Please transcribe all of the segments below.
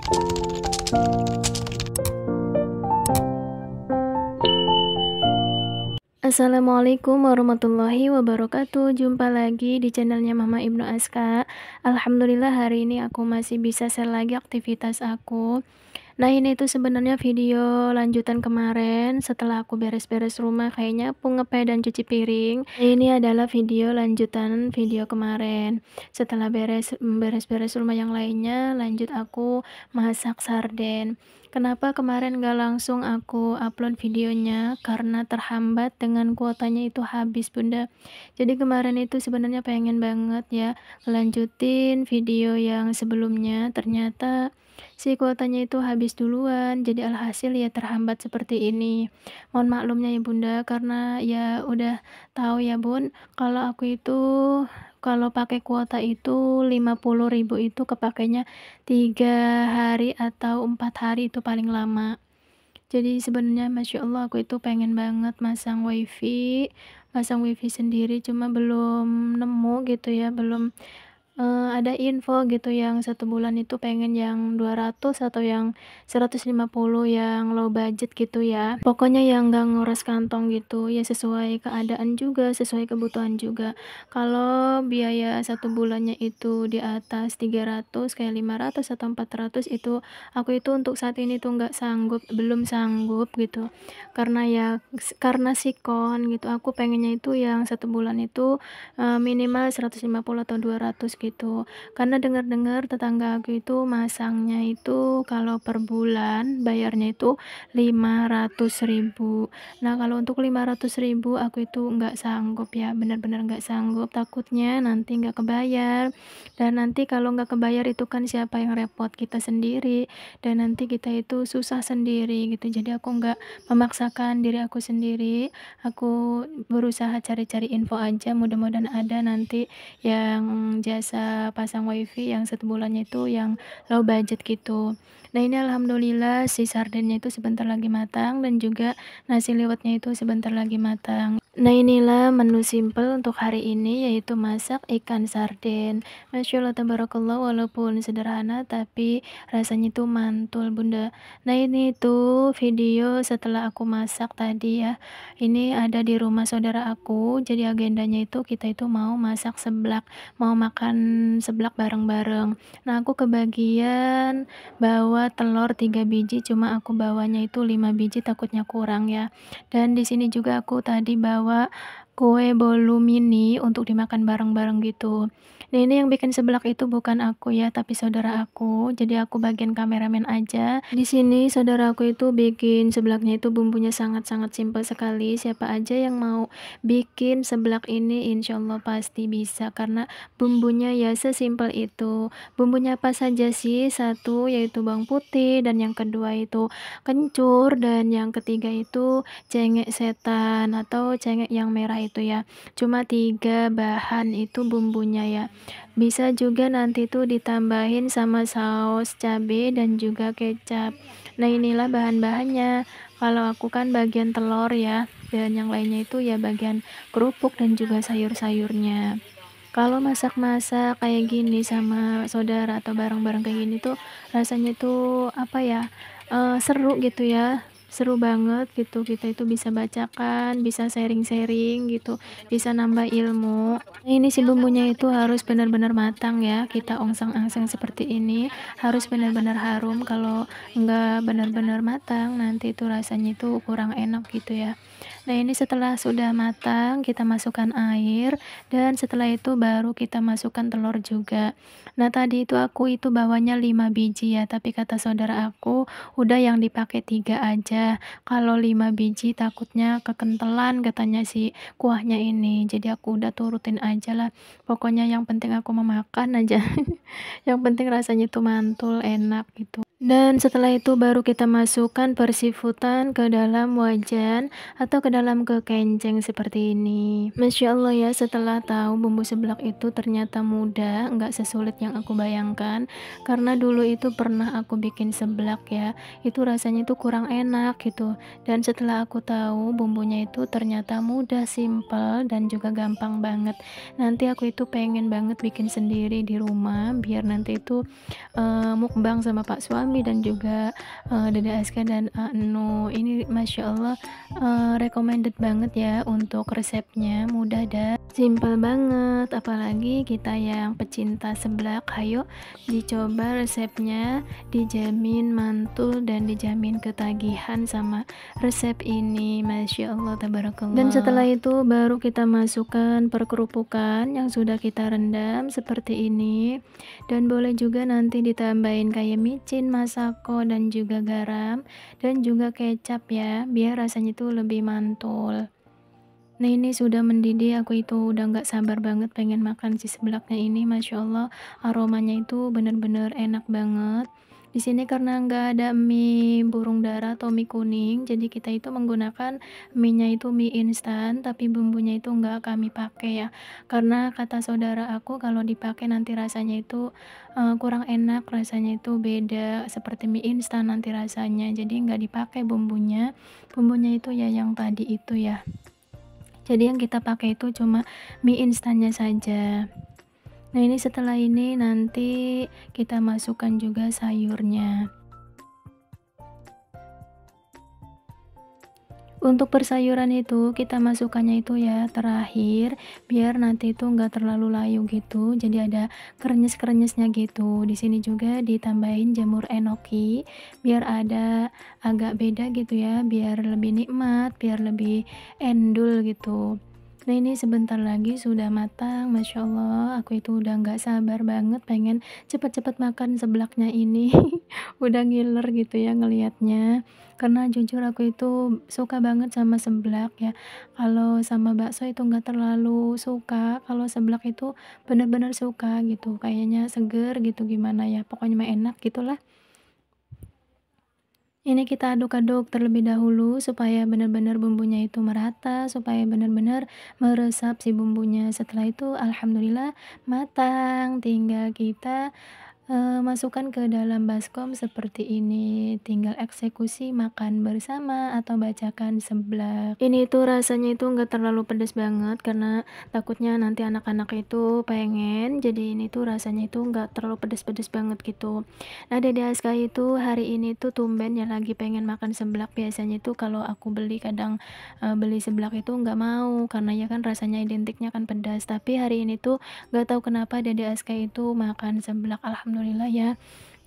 Assalamualaikum warahmatullahi wabarakatuh. Jumpa lagi di channelnya Mama Ibnu Aska. Alhamdulillah hari ini aku masih bisa share lagi aktivitas aku. Nah, ini tuh sebenarnya video lanjutan kemarin setelah aku beres-beres rumah, kayak nyapu, ngepel, dan cuci piring. Ini adalah video lanjutan video kemarin. Setelah beres-beres rumah yang lainnya, lanjut aku masak sarden. Kenapa kemarin gak langsung aku upload videonya? Karena terhambat dengan kuotanya itu habis, Bunda. Jadi kemarin itu sebenarnya pengen banget ya lanjutin video yang sebelumnya, ternyata si kuotanya itu habis duluan, jadi alhasil ya terhambat seperti ini. Mohon maklumnya ya Bunda, karena ya udah tahu ya Bun, kalau aku itu kalau pakai kuota itu 50.000 itu kepakainya 3 hari atau 4 hari itu paling lama. Jadi sebenarnya Masya Allah aku itu pengen banget masang wifi sendiri, cuma belum nemu gitu ya, belum ada info gitu yang 1 bulan itu pengen yang 200 atau yang 150 yang low budget gitu ya. Pokoknya yang nggak nguras kantong gitu ya, sesuai keadaan juga, sesuai kebutuhan juga. Kalau biaya 1 bulannya itu di atas 300 kayak 500 atau 400 itu aku itu untuk saat ini tuh nggak sanggup, belum sanggup gitu. Karena ya karena sikon gitu. Aku pengennya itu yang 1 bulan itu minimal 150 atau 200 gitu. Karena dengar-dengar tetangga aku itu masangnya itu kalau per bulan bayarnya itu 500.000. Nah, kalau untuk 500.000 aku itu nggak sanggup ya, benar-benar nggak sanggup. Takutnya nanti nggak kebayar. Dan nanti kalau nggak kebayar itu kan siapa yang repot? Kita sendiri. Dan nanti kita itu susah sendiri gitu. Jadi aku nggak memaksakan diri aku sendiri. Aku berusaha cari-cari info aja, mudah-mudahan ada nanti yang jasa pasang wifi yang 1 bulannya itu yang low budget gitu. Nah, ini alhamdulillah si sardennya itu sebentar lagi matang dan juga nasi liwetnya itu sebentar lagi matang. Nah, inilah menu simple untuk hari ini, yaitu masak ikan sarden. Masya Allah tabarakallah, walaupun sederhana tapi rasanya itu mantul Bunda. Nah, ini tuh video setelah aku masak tadi ya. Ini ada di rumah saudara aku, jadi agendanya itu kita itu mau masak seblak, mau makan seblak bareng-bareng. Nah, aku kebagian bawa telur 3 biji, cuma aku bawanya itu 5 biji takutnya kurang ya. Dan di sini juga aku tadi bawa kue bolu mini untuk dimakan bareng-bareng gitu. Nah, ini yang bikin seblak itu bukan aku ya, tapi saudara aku. Jadi aku bagian kameramen aja. Di sini saudara aku itu bikin seblaknya itu bumbunya sangat-sangat simpel sekali. Siapa aja yang mau bikin seblak ini insya Allah pasti bisa, karena bumbunya ya sesimpel itu. Bumbunya apa saja sih? Satu yaitu bawang putih, dan yang kedua itu kencur, dan yang ketiga itu cengek setan atau cengek yang merah itu ya. Cuma 3 bahan itu bumbunya ya. Bisa juga nanti tuh ditambahin sama saus cabe dan juga kecap. Nah, inilah bahan-bahannya. Kalau aku kan bagian telur ya, dan yang lainnya itu ya bagian kerupuk dan juga sayur-sayurnya. Kalau masak-masak kayak gini sama saudara atau bareng-bareng kayak gini tuh rasanya tuh apa ya, seru gitu ya, seru banget gitu. Kita itu bisa bacakan, bisa sharing-sharing gitu, bisa nambah ilmu. Nah, ini si bumbunya itu harus benar-benar matang ya, kita ongseng-angseng seperti ini, harus benar-benar harum. Kalau enggak benar-benar matang nanti itu rasanya itu kurang enak gitu ya. Nah, ini setelah sudah matang kita masukkan air, dan setelah itu baru kita masukkan telur juga. Nah, tadi itu aku itu bawanya 5 biji ya, tapi kata saudara aku udah yang dipakai 3 aja. Kalau 5 biji takutnya kekentelan katanya si kuahnya ini. Jadi aku udah turutin aja lah. Pokoknya yang penting aku memakan aja. Yang penting rasanya itu mantul, enak gitu. Dan setelah itu baru kita masukkan persifutan ke dalam wajan atau ke dalam kekenceng seperti ini. Masya Allah ya, setelah tahu bumbu seblak itu ternyata mudah, nggak sesulit yang aku bayangkan. Karena dulu itu pernah aku bikin seblak ya, itu rasanya itu kurang enak gitu. Dan setelah aku tahu bumbunya itu ternyata mudah, simple, dan juga gampang banget. Nanti aku itu pengen banget bikin sendiri di rumah, biar nanti itu mukbang sama Pak suami Mami dan juga, Dede Aska dan Anu. Ini Masya Allah, recommended banget ya untuk resepnya, mudah dan simpel banget. Apalagi kita yang pecinta seblak, hayo dicoba resepnya, dijamin mantul dan dijamin ketagihan sama resep ini. Masya Allah, tabarakallah. Dan setelah itu baru kita masukkan perkerupukan yang sudah kita rendam seperti ini, dan boleh juga nanti ditambahin kayak micin, masako, dan juga garam dan juga kecap ya, biar rasanya itu lebih mantul. Nah ini sudah mendidih, aku itu udah nggak sabar banget pengen makan si seblaknya ini. Masya Allah, aromanya itu bener-bener enak banget. Di sini karena nggak ada mie burung dara atau mie kuning, jadi kita itu menggunakan mie-nya itu mie instan, tapi bumbunya itu nggak kami pakai ya. Karena kata saudara aku kalau dipakai nanti rasanya itu kurang enak, rasanya itu beda seperti mie instan nanti rasanya. Jadi nggak dipakai bumbunya, bumbunya itu ya yang tadi itu ya. Jadi yang kita pakai itu cuma mie instannya saja. Nah ini setelah ini nanti kita masukkan juga sayurnya. Untuk persayuran itu kita masukkannya itu ya terakhir, biar nanti itu enggak terlalu layu gitu, jadi ada krenyes-krenyesnya gitu. Di sini juga ditambahin jamur enoki biar ada agak beda gitu ya, biar lebih nikmat, biar lebih endul gitu. Nah ini sebentar lagi sudah matang, Masya Allah, aku itu udah nggak sabar banget pengen cepet-cepet makan seblaknya ini. Udah ngiler gitu ya ngelihatnya, karena jujur aku itu suka banget sama seblak ya. Kalau sama bakso itu nggak terlalu suka, kalau seblak itu bener-bener suka gitu, kayaknya seger gitu, gimana ya, pokoknya mah enak gitulah. Ini kita aduk-aduk terlebih dahulu supaya benar-benar bumbunya itu merata, supaya benar-benar meresap si bumbunya. Setelah itu alhamdulillah matang, tinggal kita masukkan ke dalam baskom seperti ini, tinggal eksekusi makan bersama atau bacakan seblak. Ini tuh rasanya itu nggak terlalu pedas banget karena takutnya nanti anak-anak itu pengen, jadi ini tuh rasanya itu nggak terlalu pedas-pedas banget gitu. Nah Dede Aska itu hari ini tuh tumben ya lagi pengen makan seblak. Biasanya itu kalau aku beli kadang beli seblak itu nggak mau karena ya kan rasanya identiknya kan pedas, tapi hari ini tuh gak tahu kenapa Dede Aska itu makan seblak, alhamdulillah ya.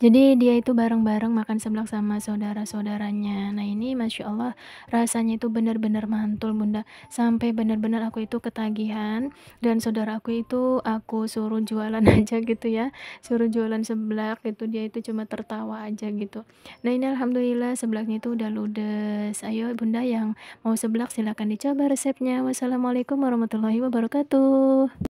Jadi dia itu bareng-bareng makan seblak sama saudara-saudaranya. Nah ini Masya Allah rasanya itu benar-benar mantul Bunda. Sampai benar-benar aku itu ketagihan dan saudara aku itu aku suruh jualan aja gitu ya. Suruh jualan seblak gitu, dia itu cuma tertawa aja gitu. Nah ini alhamdulillah seblaknya itu udah ludes. Ayo Bunda yang mau seblak silahkan dicoba resepnya. Wassalamualaikum warahmatullahi wabarakatuh.